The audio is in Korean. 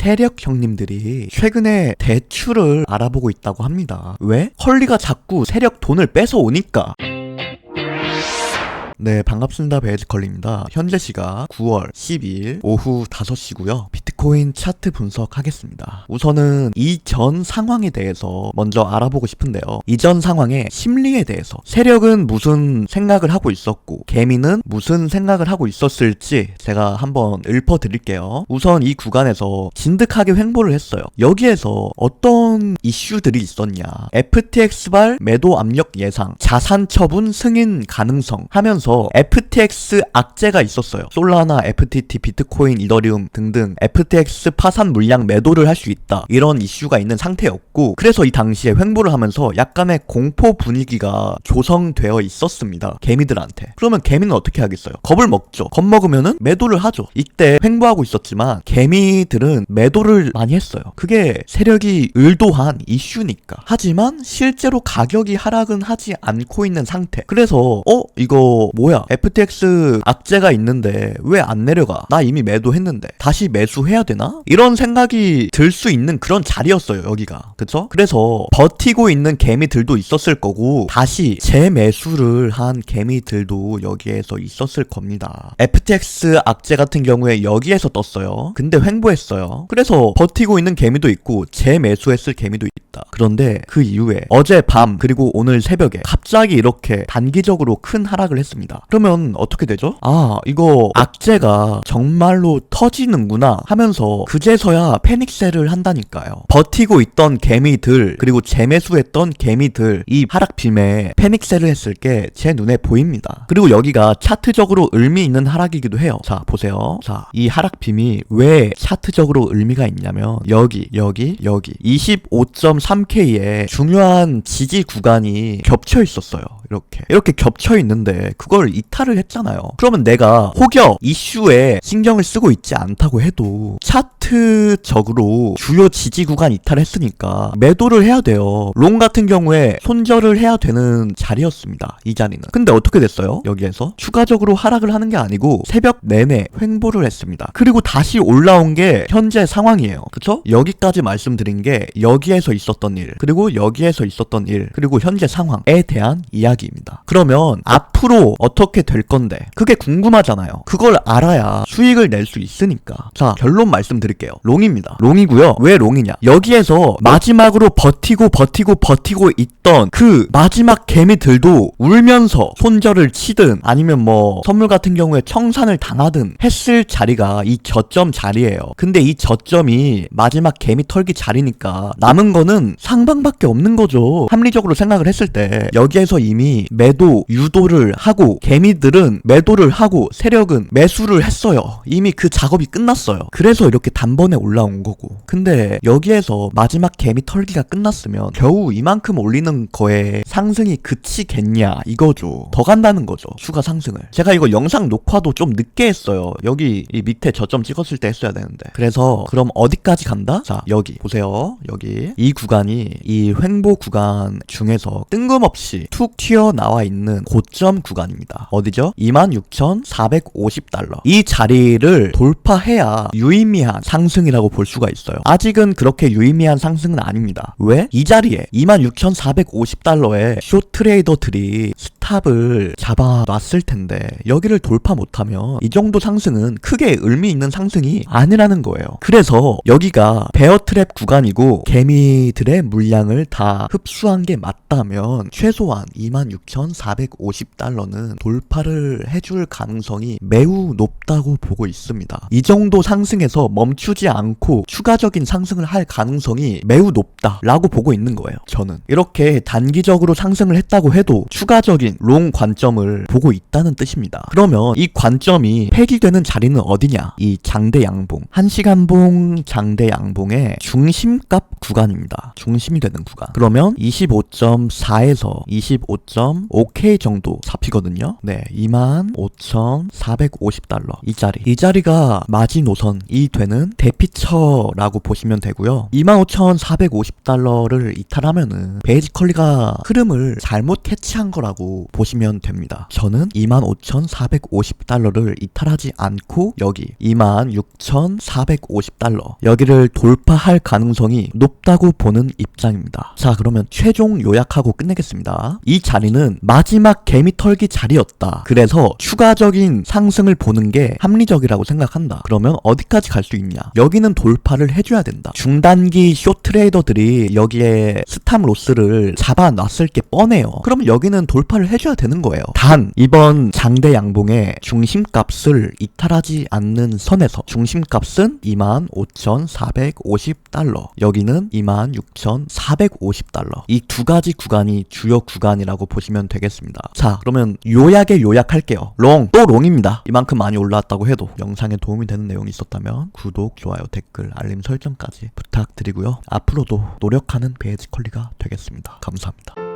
세력 형님들이 최근에 대출을 알아보고 있다고 합니다. 왜? 컬리가 자꾸 세력 돈을 뺏어오니까. 네, 반갑습니다. 베이지컬리입니다. 현재 시각 9월 12일 오후 5시고요. 비트코인 차트 분석하겠습니다. 우선은 이전 상황에 대해서 먼저 알아보고 싶은데요. 이전 상황의 심리에 대해서 세력은 무슨 생각을 하고 있었고 개미는 무슨 생각을 하고 있었을지 제가 한번 읊어드릴게요. 우선 이 구간에서 진득하게 횡보를 했어요. 여기에서 어떤 이슈들이 있었냐. FTX발 매도 압력 예상, 자산 처분 승인 가능성 하면서 FTX 악재가 있었어요. 솔라나, FTT, 비트코인, 이더리움 등등 FTX 파산 물량 매도를 할 수 있다. 이런 이슈가 있는 상태였고, 그래서 이 당시에 횡보를 하면서 약간의 공포 분위기가 조성되어 있었습니다. 개미들한테. 그러면 개미는 어떻게 하겠어요? 겁을 먹죠. 겁먹으면은 매도를 하죠. 이때 횡보하고 있었지만 개미들은 매도를 많이 했어요. 그게 세력이 의도한 이슈니까. 하지만 실제로 가격이 하락은 하지 않고 있는 상태. 그래서 이거 뭐야? FTX 악재가 있는데 왜 안 내려가? 나 이미 매도했는데 다시 매수해야 되나? 이런 생각이 들 수 있는 그런 자리였어요, 여기가. 그쵸? 그래서 버티고 있는 개미들도 있었을 거고 다시 재매수를 한 개미들도 여기에서 있었을 겁니다. FTX 악재 같은 경우에 여기에서 떴어요. 근데 횡보했어요. 그래서 버티고 있는 개미도 있고 재매수했을 개미도 있다. 그런데 그 이후에 어젯밤 그리고 오늘 새벽에 갑자기 이렇게 단기적으로 큰 하락을 했습니다. 그러면 어떻게 되죠? 이거 악재가 정말로 터지는구나 하면서 그제서야 패닉셀을 한다니까요. 버티고 있던 개미들 그리고 재매수했던 개미들 이 하락빔에 패닉셀을 했을 게 제 눈에 보입니다. 그리고 여기가 차트적으로 의미 있는 하락이기도 해요. 자, 보세요. 자, 이 하락빔이 왜 차트적으로 의미가 있냐면 여기 25.3K의 중요한 지지 구간이 겹쳐 있었어요. 이렇게 겹쳐 있는데 그걸 이탈을 했잖아요. 그러면 내가 혹여 이슈에 신경을 쓰고 있지 않다고 해도 차트적으로 주요 지지 구간 이탈했으니까 매도를 해야 돼요. 롱 같은 경우에 손절을 해야 되는 자리였습니다. 이 자리는. 근데 어떻게 됐어요? 여기에서 추가적으로 하락을 하는 게 아니고 새벽 내내 횡보를 했습니다. 그리고 다시 올라온 게 현재 상황이에요. 그쵸? 여기까지 말씀드린 게 여기에서 있었던 일, 그리고 여기에서 있었던 일, 그리고 현재 상황에 대한 이야기입니다. 그러면 앞으로 어떻게 될 건데 그게 궁금하잖아요. 그걸 알아야 수익을 낼 수 있으니까. 자, 결론 말씀드릴게요. 롱입니다. 롱이고요. 왜 롱이냐? 여기에서 마지막으로 버티고 있던 그 마지막 개미들도 울면서 손절을 치든 아니면 뭐 선물 같은 경우에 청산을 당하든 했을 자리가 이 저점 자리예요. 근데 이 저점이 마지막 개미 털기 자리니까 남은 거는 상방밖에 없는 거죠. 합리적으로 생각을 했을 때 여기에서 이미 매도 유도를 하고 개미들은 매도를 하고 세력은 매수를 했어요. 이미 그 작업이 끝났어요. 그래서 이렇게 단번에 올라온 거고. 근데 여기에서 마지막 개미 털기가 끝났으면 겨우 이만큼 올리는 거에 상승이 그치겠냐 이거죠. 더 간다는 거죠. 추가 상승을. 제가 이거 영상 녹화도 좀 늦게 했어요. 여기 이 밑에 저점 찍었을 때 했어야 되는데. 그래서 그럼 어디까지 간다? 자, 여기 보세요. 여기 이 구간이 이 횡보 구간 중에서 뜬금없이 툭 튀어나와 있는 고점 구간입니다. 어디죠? 26,450달러. 이 자리를 돌파해야 유의미한 상승이라고 볼 수가 있어요. 아직은 그렇게 유의미한 상승은 아닙니다. 왜? 이 자리에 26,450달러에 숏트레이더들이 스탑을 잡아놨을 텐데 여기를 돌파 못하면 이 정도 상승은 크게 의미 있는 상승이 아니라는 거예요. 그래서 여기가 베어트랩 구간이고 개미들의 물량을 다 흡수한 게 맞다면 최소한 26,450달러는 돌파를 해줄 가능성이 매우 높다고 보고 있습니다. 이 정도 상승에서 멈추지 않고 추가적인 상승을 할 가능성이 매우 높다라고 보고 있는 거예요. 저는 이렇게 단기적으로 상승을 했다고 해도 추가적인 롱 관점을 보고 있다는 뜻입니다. 그러면 이 관점이 폐기되는 자리는 어디냐? 이 장대 양봉, 1시간봉 장대 양봉의 중심값 구간입니다. 중심이 되는 구간. 그러면 25.4에서 25.5K 정도 잡히거든요. 네, 25,450달러 이 자리. 이 자리가 마지노선이 되는 대피처라고 보시면 되고요. 25,450달러를 이탈하면은 베이지컬리가 흐름을 잘못 캐치한 거라고 보시면 됩니다. 저는 25,450달러를 이탈하지 않고 여기 26,450달러 여기를 돌파할 가능성이 높다고 보는 입장입니다. 자, 그러면 최종 요약하고 끝내겠습니다. 이 자리는 마지막 개미 털기 자리였다. 그래서 추가적인 상승을 보는 게 합리적이라고 생각한다. 그러면 어디까지 갈 수 있냐? 여기는 돌파를 해줘야 된다. 중단기 숏트레이더들이 여기에 스탑 로스를 잡아놨을 게 뻔해요. 그러면 여기는 돌파를 해줘야 되는 거예요. 단 이번 장대 양봉의 중심값을 이탈하지 않는 선에서 중심값은 25,450달러 여기는 26,450달러 이 두 가지 구간이 주요 구간이라고 보시면 되겠습니다. 자, 그러면 요약할게요. 또 롱입니다. 이만큼 많이 올라왔다고 해도 영상에 도움이 되는 내용이 있었다면 구독, 좋아요, 댓글, 알림 설정까지 부탁드리고요. 앞으로도 노력하는 베이지컬리가 되겠습니다. 감사합니다.